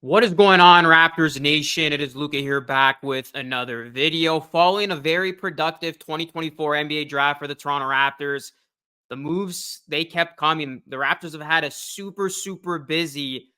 What is going on, Raptors Nation? It is Luca here back with another video. Following a very productive 2024 NBA draft for the Toronto Raptors, the moves, they kept coming. The Raptors have had a super busy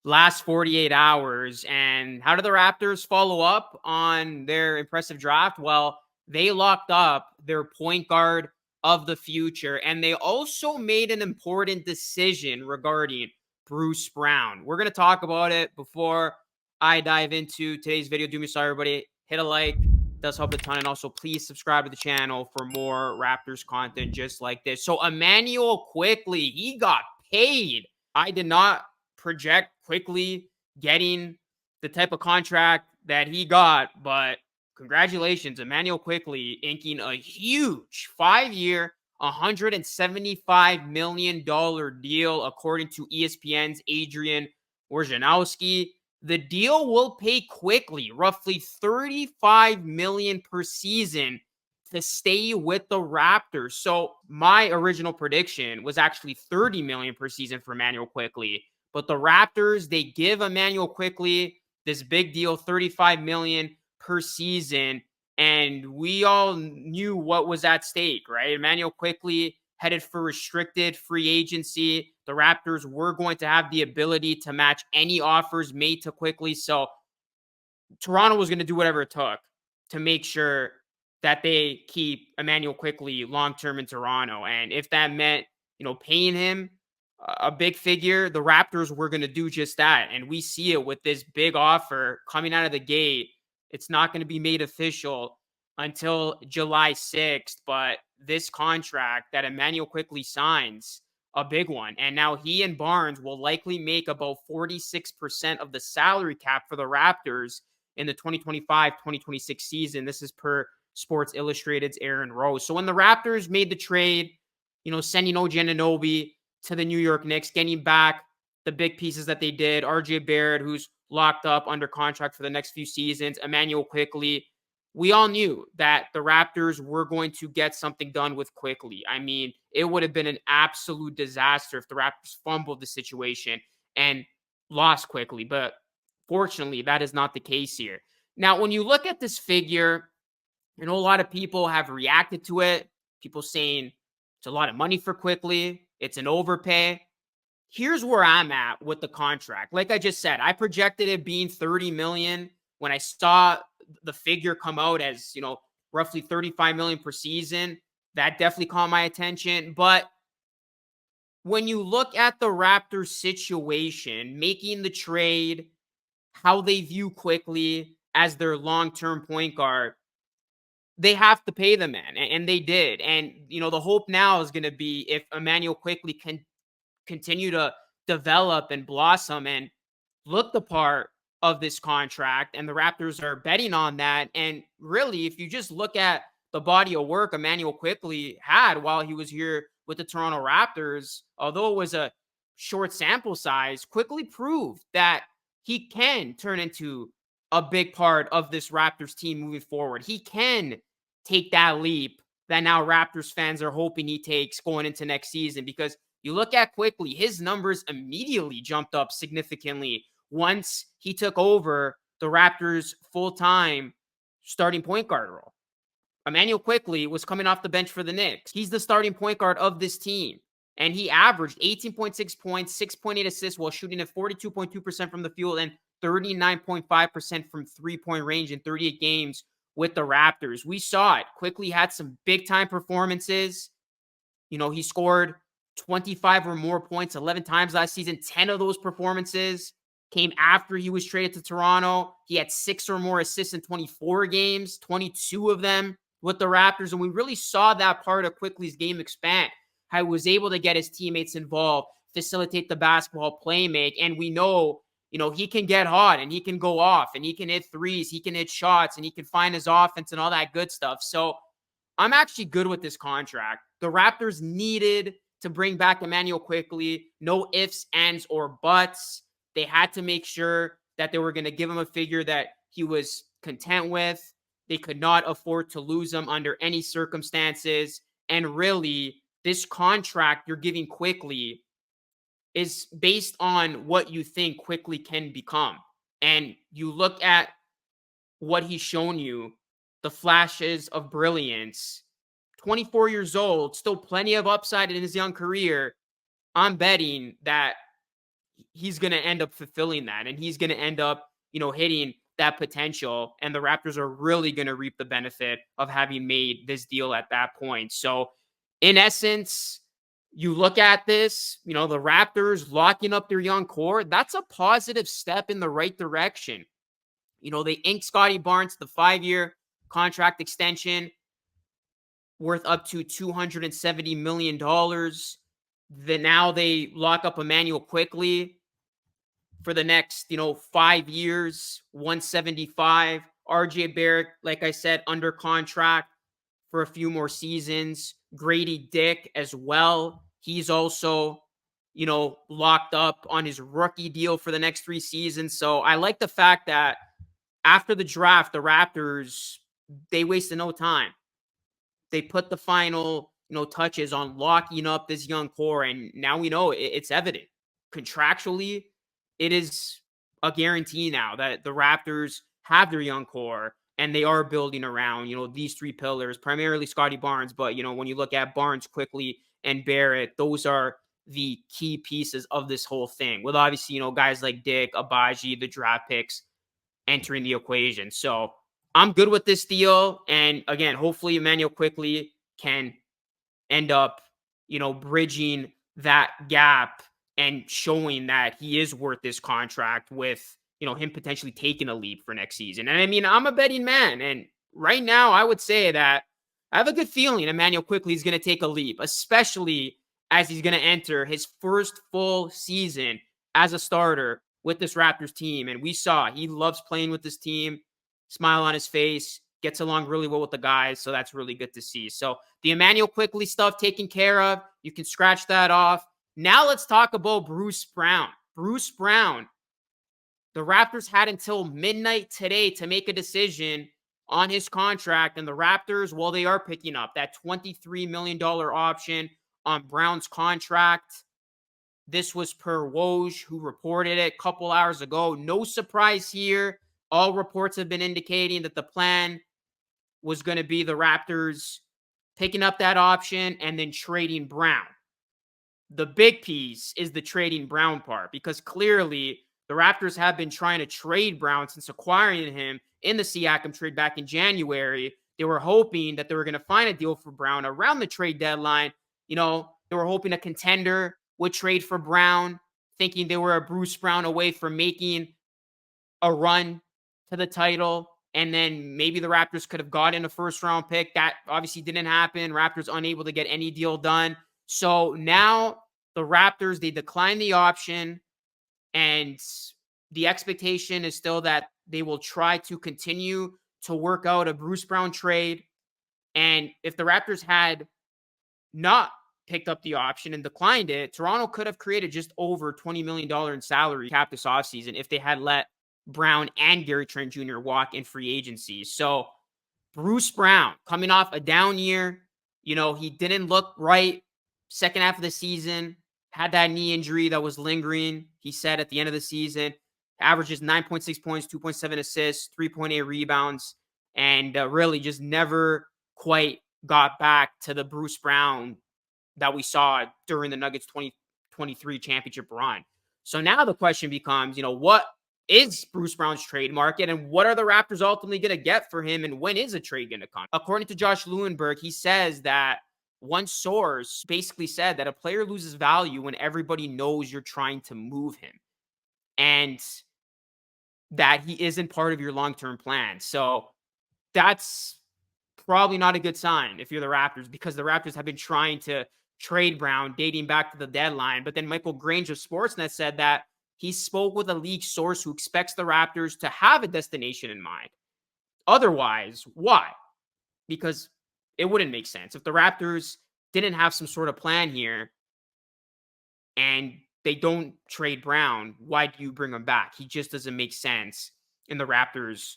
last 48 hours. And how did the Raptors follow up on their impressive draft? Well, they locked up their point guard of the future, and they also made an important decision regarding Bruce Brown. We're going to talk about it before I dive into today's video. Do me a sorry, everybody. Hit a like. It does help a ton. And also, please subscribe to the channel for more Raptors content just like this. So, Immanuel Quickley, he got paid. I did not project Quickley getting the type of contract that he got, but congratulations, Immanuel Quickley inking a huge 5-year, $175 million deal, according to ESPN's Adrian Wojnarowski. The deal will pay Quickley roughly $35 million per season to stay with the Raptors. So my original prediction was actually $30 million per season for Immanuel Quickley. But the Raptors, they give Immanuel Quickley this big deal, $35 million per season. And we all knew what was at stake, right? Immanuel Quickley headed for restricted free agency. The Raptors were going to have the ability to match any offers made to Quickley. So Toronto was going to do whatever it took to make sure that they keep Immanuel Quickley long-term in Toronto. And if that meant, paying him a big figure, the Raptors were going to do just that. And we see it with this big offer coming out of the gate. It's not going to be made official until July 6th, but this contract that Immanuel Quickley signs, a big one. And now he and Barnes will likely make about 46% of the salary cap for the Raptors in the 2025-2026 season. This is per Sports Illustrated's Aaron Rose. So when the Raptors made the trade, sending OG Anunoby to the New York Knicks, getting back the big pieces that they did, RJ Barrett, who's locked up under contract for the next few seasons, Immanuel Quickley, we all knew that the Raptors were going to get something done with Quickley. I mean, it would have been an absolute disaster if the Raptors fumbled the situation and lost Quickley. But fortunately, that is not the case here. Now, when you look at this figure, a lot of people have reacted to it. People saying it's a lot of money for Quickley. It's an overpay. Here's where I'm at with the contract. Like I just said, I projected it being $30 million when I saw the figure come out as, roughly $35 million per season. That definitely caught my attention. But when you look at the Raptors situation, making the trade, how they view Quickley as their long-term point guard, they have to pay the man, and they did. And, the hope now is going to be if Immanuel Quickley can continue to develop and blossom and look the part of this contract, and the Raptors are betting on that. And really, if you just look at the body of work Immanuel Quickley had while he was here with the Toronto Raptors, although it was a short sample size, Quickley proved that he can turn into a big part of this Raptors team moving forward. He can take that leap that now Raptors fans are hoping he takes going into next season, because you look at Quickley, his numbers immediately jumped up significantly once he took over the Raptors' full-time starting point guard role. Immanuel Quickley was coming off the bench for the Knicks. He's the starting point guard of this team. And he averaged 18.6 points, 6.8 assists while shooting at 42.2% from the field and 39.5% from three-point range in 38 games with the Raptors. We saw it. Quickley had some big-time performances. He scored 25 or more points 11 times last season. 10 of those performances came after he was traded to Toronto. He had 6 or more assists in 24 games, 22 of them with the Raptors. And we really saw that part of Quickley's game expand, how he was able to get his teammates involved, facilitate the basketball, play make. And we know, he can get hot and he can go off and he can hit threes, he can hit shots, and he can find his offense and all that good stuff. So I'm actually good with this contract. The Raptors needed to bring back Immanuel Quickley. No ifs, ands, or buts. They had to make sure that they were going to give him a figure that he was content with. They could not afford to lose him under any circumstances. And really, this contract you're giving Quickley is based on what you think Quickley can become. and you look at what he's shown you, the flashes of brilliance, 24 years old, still plenty of upside in his young career. I'm betting that he's going to end up fulfilling that, and he's going to end up, hitting that potential. And the Raptors are really going to reap the benefit of having made this deal at that point. So, in essence, you look at this, the Raptors locking up their young core, that's a positive step in the right direction. They inked Scotty Barnes the 5-year contract extension worth up to $270 million. Now they lock up Immanuel Quickley for the next, 5 years, 175. RJ Barrett, like I said, under contract for a few more seasons. Grady Dick as well. He's also, locked up on his rookie deal for the next 3 seasons. So I like the fact that after the draft, the Raptors, they wasted no time. They put the final, touches on locking up this young core, and now we know it's evident. Contractually, it is a guarantee now that the Raptors have their young core and they are building around, these 3 pillars, primarily Scotty Barnes. But, when you look at Barnes, Quickley, and Barrett, those are the key pieces of this whole thing. With obviously, guys like Dick, Abaji, the draft picks entering the equation. So I'm good with this deal. And again, hopefully Immanuel Quickley can end up, bridging that gap and showing that he is worth this contract with, him potentially taking a leap for next season. And I mean, I'm a betting man. And right now I would say that I have a good feeling Immanuel Quickley is going to take a leap, especially as he's going to enter his first full season as a starter with this Raptors team. And we saw he loves playing with this team, smile on his face, gets along really well with the guys. So that's really good to see. So the Immanuel Quickley stuff taken care of. You can scratch that off. Now let's talk about Bruce Brown. Bruce Brown, the Raptors had until midnight today to make a decision on his contract. And the Raptors, well, they are picking up that $23 million option on Brown's contract. This was per Woj, who reported it a couple hours ago. No surprise here. All reports have been indicating that the plan was going to be the Raptors picking up that option and then trading Brown. The big piece is the trading Brown part, because clearly the Raptors have been trying to trade Brown since acquiring him in the Siakam trade back in January. They were hoping that they were going to find a deal for Brown around the trade deadline. They were hoping a contender would trade for Brown, thinking they were a Bruce Brown away from making a run to the title. And then maybe the Raptors could have gotten a first-round pick. That obviously didn't happen. Raptors unable to get any deal done. So now the Raptors, they declined the option, and the expectation is still that they will try to continue to work out a Bruce Brown trade. And if the Raptors had not picked up the option and declined it, Toronto could have created just over $20 million in salary cap this offseason if they had let Brown and Gary Trent Jr. walk in free agency. So Bruce Brown coming off a down year, he didn't look right second half of the season, had that knee injury that was lingering. He said at the end of the season, averages 9.6 points, 2.7 assists, 3.8 rebounds, and really just never quite got back to the Bruce Brown that we saw during the Nuggets 2023 championship run. So now the question becomes, what is Bruce Brown's trade market, and what are the Raptors ultimately going to get for him, and when is a trade going to come? According to Josh Lewenberg, he says that one source basically said that a player loses value when everybody knows you're trying to move him, and that he isn't part of your long-term plan. So that's probably not a good sign if you're the Raptors, because the Raptors have been trying to trade Brown dating back to the deadline. But then Michael Grange of Sportsnet said that he spoke with a league source who expects the Raptors to have a destination in mind. Otherwise, why? Because it wouldn't make sense. If the Raptors didn't have some sort of plan here and they don't trade Brown, why do you bring him back? He just doesn't make sense in the Raptors,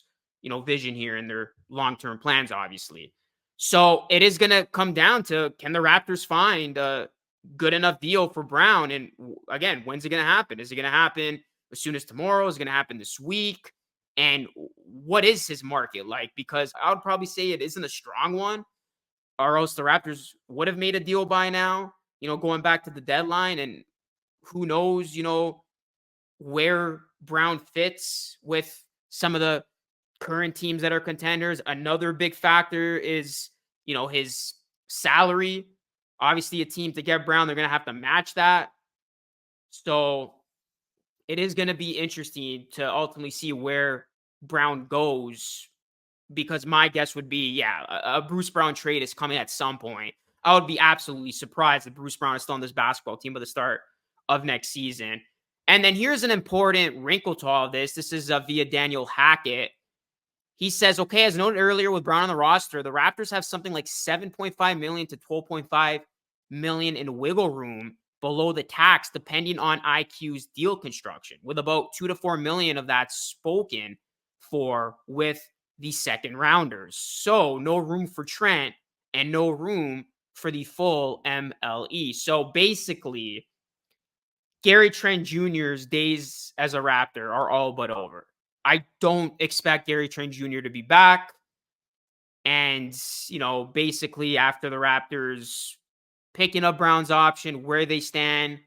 vision here and their long-term plans, obviously. So it is going to come down to, can the Raptors find a good enough deal for Brown? And again, when's it going to happen? Is it going to happen as soon as tomorrow? Is it going to happen this week? And what is his market like? Because I would probably say it isn't a strong one, or else the Raptors would have made a deal by now, going back to the deadline. And who knows, where Brown fits with some of the current teams that are contenders. Another big factor is, his salary. Obviously, a team to get Brown, they're going to have to match that. So it is going to be interesting to ultimately see where Brown goes, because my guess would be, yeah, a Bruce Brown trade is coming at some point. I would be absolutely surprised if Bruce Brown is still on this basketball team by the start of next season. And then here's an important wrinkle to all of this. This is via Daniel Hackett. He says, okay, as noted earlier with Brown on the roster, the Raptors have something like $7.5 million to $12.5 million in wiggle room below the tax, depending on IQ's deal construction, with about $2 to $4 million of that spoken for with the second rounders. So no room for Trent and no room for the full MLE. So basically, Gary Trent Jr.'s days as a Raptor are all but over. I don't expect Gary Trent Jr. to be back. And, basically after the Raptors picking up Brown's option, where they stand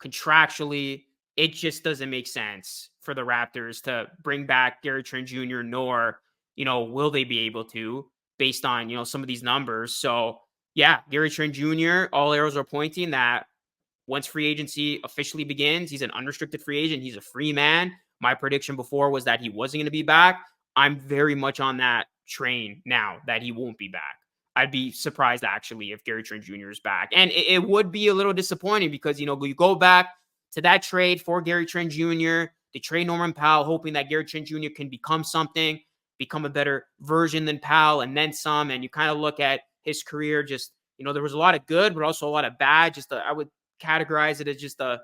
contractually, it just doesn't make sense for the Raptors to bring back Gary Trent Jr., nor, will they be able to, based on, some of these numbers. So, yeah, Gary Trent Jr., all arrows are pointing that once free agency officially begins, he's an unrestricted free agent. He's a free man. My prediction before was that he wasn't going to be back. I'm very much on that train now that he won't be back. I'd be surprised, actually, if Gary Trent Jr. is back. And it would be a little disappointing because, you go back to that trade for Gary Trent Jr., they trade Norman Powell, hoping that Gary Trent Jr. can become something, become a better version than Powell, and then some. And you kind of look at his career, just, there was a lot of good, but also a lot of bad. I would categorize it as just a,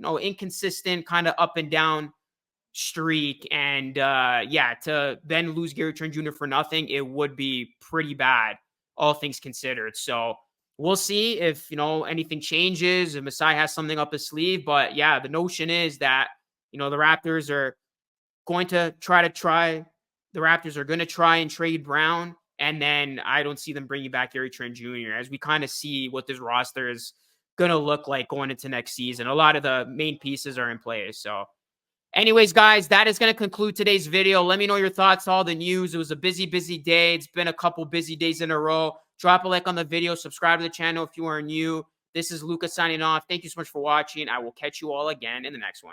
inconsistent kind of up and down streak. And to then lose Gary Trent Jr. for nothing, it would be pretty bad, all things considered. So we'll see if, anything changes, if Masai has something up his sleeve. But yeah, the notion is that, the Raptors are going to try and trade Brown. And then I don't see them bringing back Gary Trent Jr. as we kind of see what this roster is going to look like going into next season. A lot of the main pieces are in place. So anyways, guys, that is going to conclude today's video. Let me know your thoughts on all the news. It was a busy day. It's been a couple busy days in a row. Drop a like on the video. Subscribe to the channel if you are new. This is Lucas signing off. Thank you so much for watching. I will catch you all again in the next one.